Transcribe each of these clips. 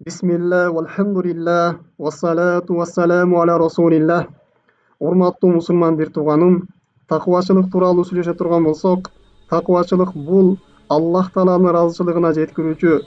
Bismillah, walhamdulillah, wassalatu wassalamu ala rasulillah. Урматтуу мусулман бир тууганым, такыбачылык тууралуу сүйлөшө турган болсок, такыбачылык бул Аллах Тааланын ыраазычылыгына жеткирүүчү,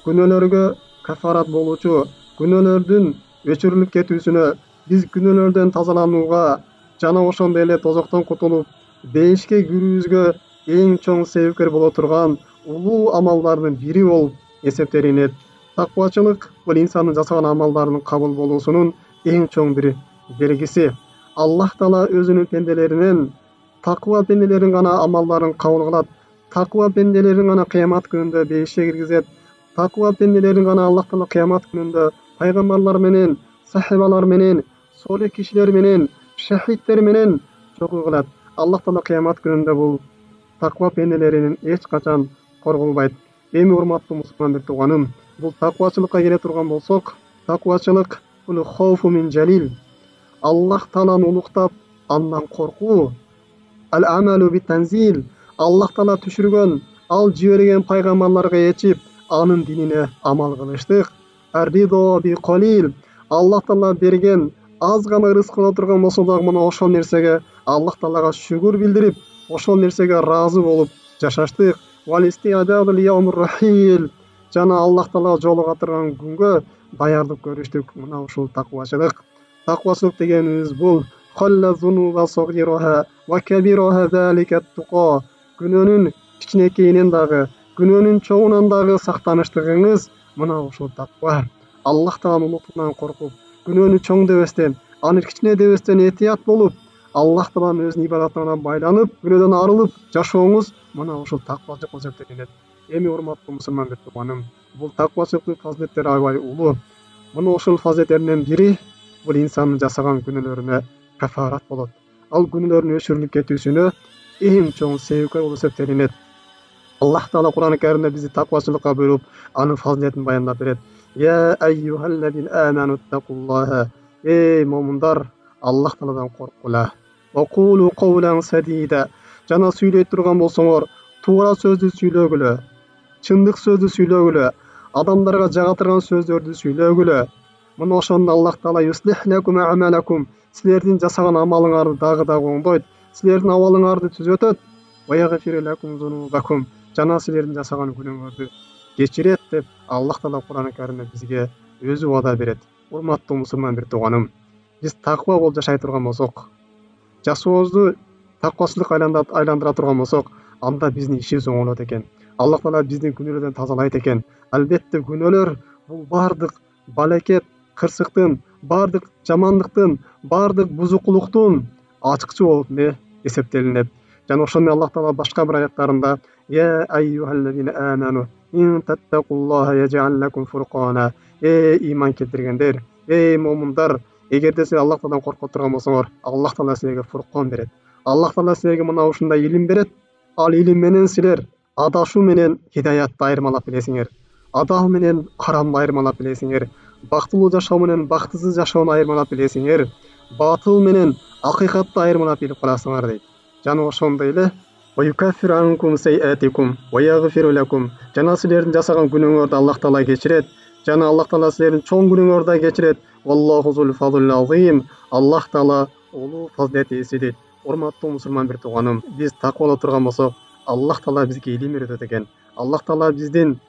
күнөөлөргө кафарат болуучу, күнөөлөрдүн өчүрүлүп кетүүсүнө, биз күнөөлөрдөн тазаланууга жана ошондой эле тозоктон кутулуп, бейишке кирүүбүзгө эң чоң себепкер боло турган улуу амалдардын бири болуп эсептелинет. Такыбачылык бул инсандын жасаган амалдарынын кабыл болуусунун эң чоң бир белгиси. Аллах Таала өзүнүн пенделеринен такыба пенделерин гана амалдарын кабыл кылат. Такыба пенделерин гана кыямат күнүндө бейишке киргизет. Такыба пенделерин гана Аллах Таала кыямат күнүндө пайгамбарлар менен, сахабалар менен, солих кишилер менен, шахидтер менен чогуу кылат. Аллах Таала кыямат күнүндө бул такыба пенделеринен эч качан корголбайт. Эми урматтуу мусулман бир тууганым, бул такыбачылыкка келе турган болсок, такыбачылык бул хауфу мин жалил. Аллах Тааланы улуктап, андан коркуу. Ал амалу бит танзил. Аллах Таала түшүргөн, ал жиберген пайгамбарларга ээрчип, анын динине амал кылыштык. Арридо би қалил. Аллах Таала берген аз гана рызык боло турган болсо дагы мына ошол нерсеге Аллах Таалага шүгүр билдирип, ошол нерсеге ыраазы болуп жашаштык. Вал истиадад ли яумур рахил. Жана Аллах Таалага жолуга турган күнгө даярдык көрүштүк. Мына ушул такыбачылык. Такыбачылык дегенибиз бул халла зунуба сагираха ва кабираха залика тука. Күнөөнүн кичинекейинен дагы, күнөөнүн чоңунан дагы сактаныштыгыңыз мына ушул таква. Аллах Тааланын улуктугунан коркуп, күнөөнү чоң дебестен, аны кичине дебестен этият болуп, Аллах Тааланын өзүнүн ибадатына байланып, күнөөдөн арылып жашооңуз мына ушул такыбачылык болуп эсептелинет. Эми урматтуу мусулман бир тууганым, бул такыбачылыктын фазилеттери аябай улуу. Мына ушул фазилеттеринен бири бул инсандын жасаган күнөөлөрүнө кафарат болот. Ал күнөөлөрдүн өчүрүлүп кетүүсүнө эң чоң себепкер болуп эсептелинет. Аллах Таала Кур'ан-ы Каримде бизди такыбачылыкка буйруп, анын фазилетин баяндап берет. Я айюхаллазина аману тақуллаха. Эй момундар, Аллах Тааладан корккула. Ва кулу каулан садида. Жана сүйлөй турган болсоңор, туура сөздү сүйлөгүлө, чындык сөздү сүйлөгүлө, адамдарга жага турган сөздөрдү сүйлөгүлө. Мына ошондо Аллах Таала юслих лакум амалакум. Силердин жасаган амалыңарды дагы оңдойт. Силердин абалыңарды түзөтөт. Ва ягфиру лакум зунубакум. Жана силердин жасаган күнөөңөрдү кечирет деп Аллах Таала Кур'ан-ы Каримде бизге өзү вада берет. Урматтуу мусулман бир тууганым, биз таква болуп жашай турган болсок, жашообузду таквачылык айландыра турган болсок, анда биздин ишибиз оңолот экен. Аллах Таала биздин күнөөлөрдөн тазалайт экен. Албетте күнөөлөр бул бардык балекет, кырсыктын, бардык жамандыктын, бардык бузукулуктун ачкычы болуп эсептелинет. Жана ошондой Аллах Таала башка бир аяттарында Я айюхаллазина аману ин таттакуллаха яж'ал лакум фуркана. Иман келтиргендер, момундар, эгерде силер Аллах Тааладан коркуп турган болсоңор, Аллах Таала силерге фуркан берет. Аллах Таала силерге мына ушундай илим берет. Ал илим менен силер адашуу менен хидаятты айырмалап билесиңер. Адал менен харамды айырмалап билесиңер. Бактылуу жашоо менен бактысыз жашоону айырмалап билесиңер. Батыл менен акыйкатты айырмалап билип каласыңар дейт. Жана ошондой эле ويكفر عنكم سيئاتكم ويغفر لكم. Жана силердин жасаган күнөөңөрдү Аллах Таала кечирет. Жана Аллах Таала силердин чоң күнөөңөрдү да кечирет. Валлаху зул фазлил азим. Аллах Таала улуу фазилет ээси дейт. Урматтуу мусулман бир тууганым, биз таквалуу турган болсок, Аллах Таала бизге илим үйрөтөт экен. Аллах Таала биздин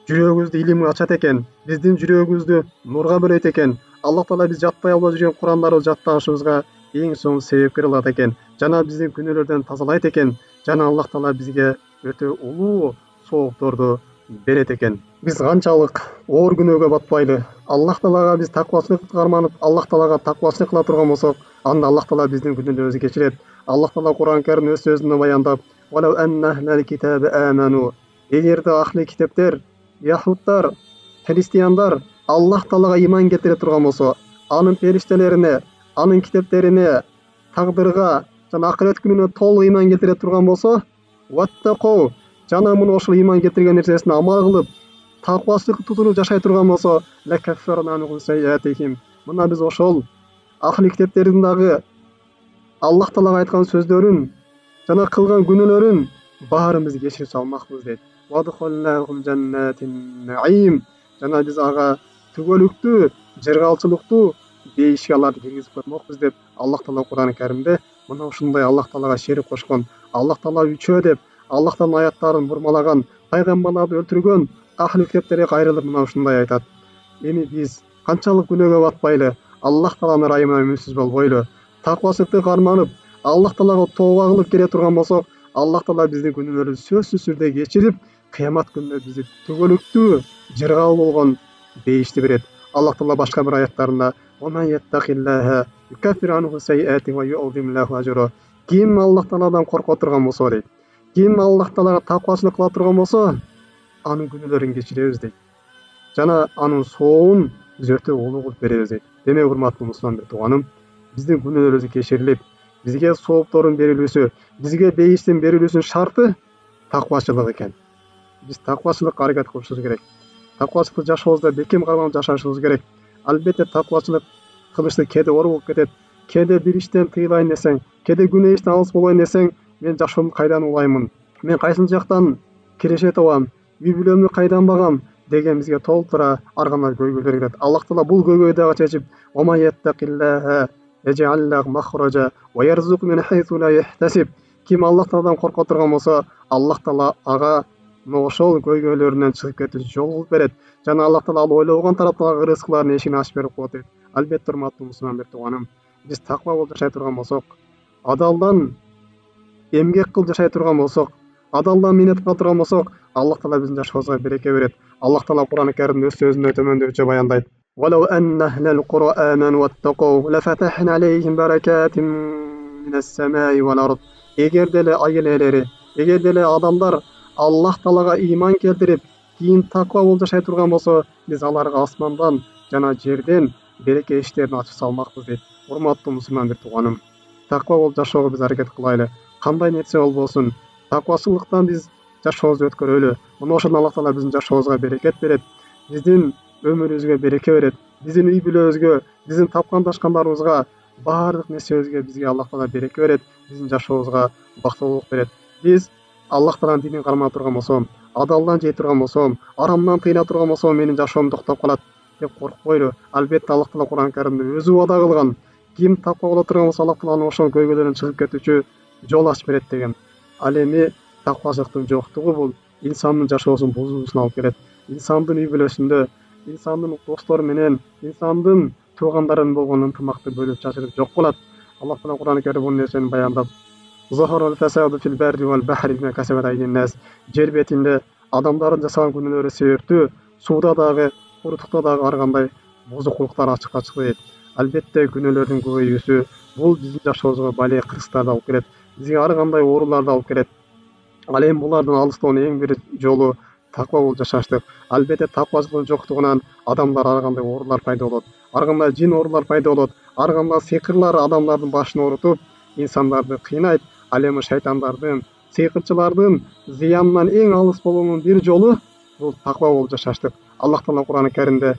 жүрөгүбүздү илимге ачат экен. Биздин жүрөгүбүздү нурга бөлөйт экен. Аллах Таала биз жаттай албай жүргөн Курандарыбызды жатташыбызга эң соң себепкер болот экен. Жана биздин күнөөлөрдөн тазалайт экен. Жана Аллах Таала бизге өтө улуу соокторду берет экен. Биз канчалык оор күнөөгө батпайлы, Аллах Таалага биз таквачылык карманып, Аллах Таалага таквачылык кыла турган болсок, анда Аллах Таала биздин күнөөлөрүбүздү кечирет. Аллах Таала Кур'ан-ы Карим өз сөзүндө баяндап, "Валау аннахлал китаба аману." Эгерде ахли китептер, яхудтар, христиандар Аллах Таалага иман келтире турган болсо, анын периштелерине, анын китептерине, тагдырга жана акырет күнүнө толук иман келтире турган болсо, ваттакоо жана муну ошол иман келтирген нерсесине амал кылып, таквачылыкты тутунуп жашай турган болсо, лакаффарна анхум сайятихим. Мына биз ошол ахли китептердин дагы Аллах Таалага айткан сөздөрүн жана кылган күнөөлөрүн баарын биз кечирип салмакпыз дейт. Вадхалнахум жаннатин наим. жана биз ага түгөлүктүү жыргалчылыктуу бейишкаларды киргизип коймокпуз деп Аллах Таала Кур'ан-ы Каримде мына ушундай Аллах Таалага шерик кошкон, Аллах Таала үчөө деп Аллахтын аяттарын бурмалаган, пайгамбарларды өлтүргөн ахли китептерге кайрылып мына ушундай айтат. Эми биз канчалык күнөөгө батпайлы, Аллах Тааланын ырайымына үмүтсүз болбойлу, таквачылыкты карманып, Аллах Таалага тооба кылып келе турган болсок, Аллах Таала биздин күнөөлөрүбүздү сөзсүз түрдө кечирип, кыямат күнүндө бизди түгөлүктүү жыргал болгон бейишти берет. Аллах Таала башка бир аяттарында ким Аллах Тааладан корко турган болсо дейт, ким Аллах Таалага таквачылык кыла турган болсо, анын күнөөлөрүн кечиребиз дейт. Жана анын соогун биз өтө улуу кылып беребиз дейт. Демек урматтуу мусулман бир тууганым, биздин күнөөлөрүбүз кечирилип, бизге сооптордун берилүүсү, бизге бейиштин берилүүсүнүн шарты таквачылык экен. Биз таквачылыкка аракет кылышыбыз керек. Таквачылыкты жашообузда бекем карманып жашашыбыз керек. Албетте таквачылык кылышты кээде оор болуп кетет. Кээде бир иштен тыйылайын десең, кээде күнөө иштен алыс болоюн десең, мен жашоомду кайдан улаймын? Мен кайсыл жактан киреше табам? Үй бүлөмдү кайдан багам? Деген бизге толтура ар кандай көйгөйлөр келет. Аллах Таала бул көйгөйдү дагы чечип, ким Аллах Тааладан корко турган болсо, Аллах Таала ага ошол көйгөйлөрүнөн чыгып кетүүчү жол кылып берет. Жана Аллах Таала ойлогон тараптагы рызкылардын эшигин ачып берип коет дейт. Албетте урматтуу мусулман бир тууганым, биз таква болуп жашай турган болсок, адалдан эмгек кылып жашай турган болсок, адалдан миннет кыла турган болсок, Аллах Таала биздин жашообузга береке берет. Аллах Таала Кур'ан-ы Каримде өз сөзүндө төмөндөчө баяндайт. وَلَوْ أَنَّ أَهْلَ الْقُرَى آمَنُوا وَاتَّقَوْا لَفَتَحْنَا عَلَيْهِمْ بَرَكَاتٍ مِنَ السَّمَاءِ وَالْأَرْضِ. Эгер деле айыл ээлери, эгер деле адамдар Аллах Таалага ыйман келтирип, кийин таква болуп жашай турган болсо, биз аларга асмандан жана жерден береке эшиктерин ачып салмакпыз дейт. Урматтуу мусулман бир тууганым, таква болуп жашоого биз аракет кылайлы. Кандай нерсе болбосун, таквачылыктан биз жашообузду өткөрөлү. Мына ошондо Аллах Таала биздин жашообузга берекет берет, биздин өмүрүбүзгө береке берет, биздин үй бүлөбүзгө, биздин тапкан ташкандарыбызга, баардык нерсебизге бизге Аллах Таала береке берет, биздин жашообузга бактылуулук берет. Биз Аллах Тааланын динин кармана турган болсом, адалдан жей турган болсом, арамдан тыйына турган болсом, менин жашоом токтоп калат деп коркпойлу. Албетте Аллах Таала Кур'ан-ы Каримде өзү убада кылган, ким таква боло турган болсо, Аллах Таала ошол көйгөйлөрдөн чыгып кетүүчү жол ачып берет деген. Ал эми таквачылыктын жоктугу бул инсандын жашоосун бузуусуна алып келет. Инсандын үй бүлөсүндө, инсандын достору менен, инсандын туугандарынын болгон ынтымакты бөлүп чачырып жок кылат. Аллах Таала Кур'ан-ы Каримде бул нерсени баяндап, жер бетинде адамдардын жасаган күнөөлөрү себептүү сууда дагы, курутукта дагы ар кандай бузукулуктар ачыкка чыкты дейт. Албетте күнөөлөрдүн көбөйүүсү бул биздин жашообузга бале кырсыктарды алып келет, бизге ар кандай ооруларды алып келет. Ал эми булардан алыстоонун эң бир жолу таква болуп жашаштык. Албетте таквачылыктын жоктугунан адамдар ар кандай оорулар пайда болот, ар кандай жин оорулар пайда болот, ар кандай сыйкырлар адамдардын башын оорутуп, инсандарды кыйнайт. Ал эми шайтандардын, сыйкырчылардын зыянынан эң алыс болуунун бир жолу бул таква болуп жашаштык. Аллах Таала Кур'ан-ы Каримде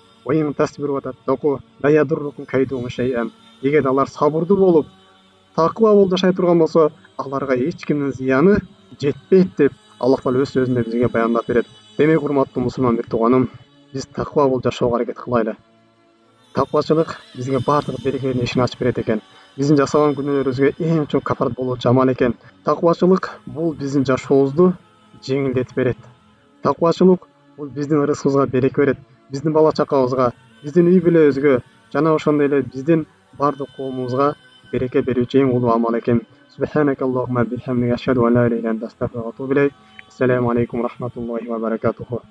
эгер алар сабырдуу болуп, таква болуп жашай турган болсо, аларга эч кимдин зыяны жетпейт деп Аллах Таала өз сөзүндө бизге баяндап берет. Демек урматтуу мусулман бир тууганым, биз таква болуп жашоого аракет кылайлы. Таквачылык бизге баардык берекенин эшигин ачып берет экен. Биздин жасаган күнөөлөрүбүзгө эң чоң кафарат болуучу амал экен. Таквачылык бул биздин жашообузду жеңилдетип берет. Таквачылык бул биздин рызкыбызга береке берет, биздин бала чакабызга, биздин үй бүлөбүзгө жана ошондой эле биздин баардык коомубузга береке берүүчү эң улуу амал экен. Ассаламу алейкум рахматуллахи ва баракатуху.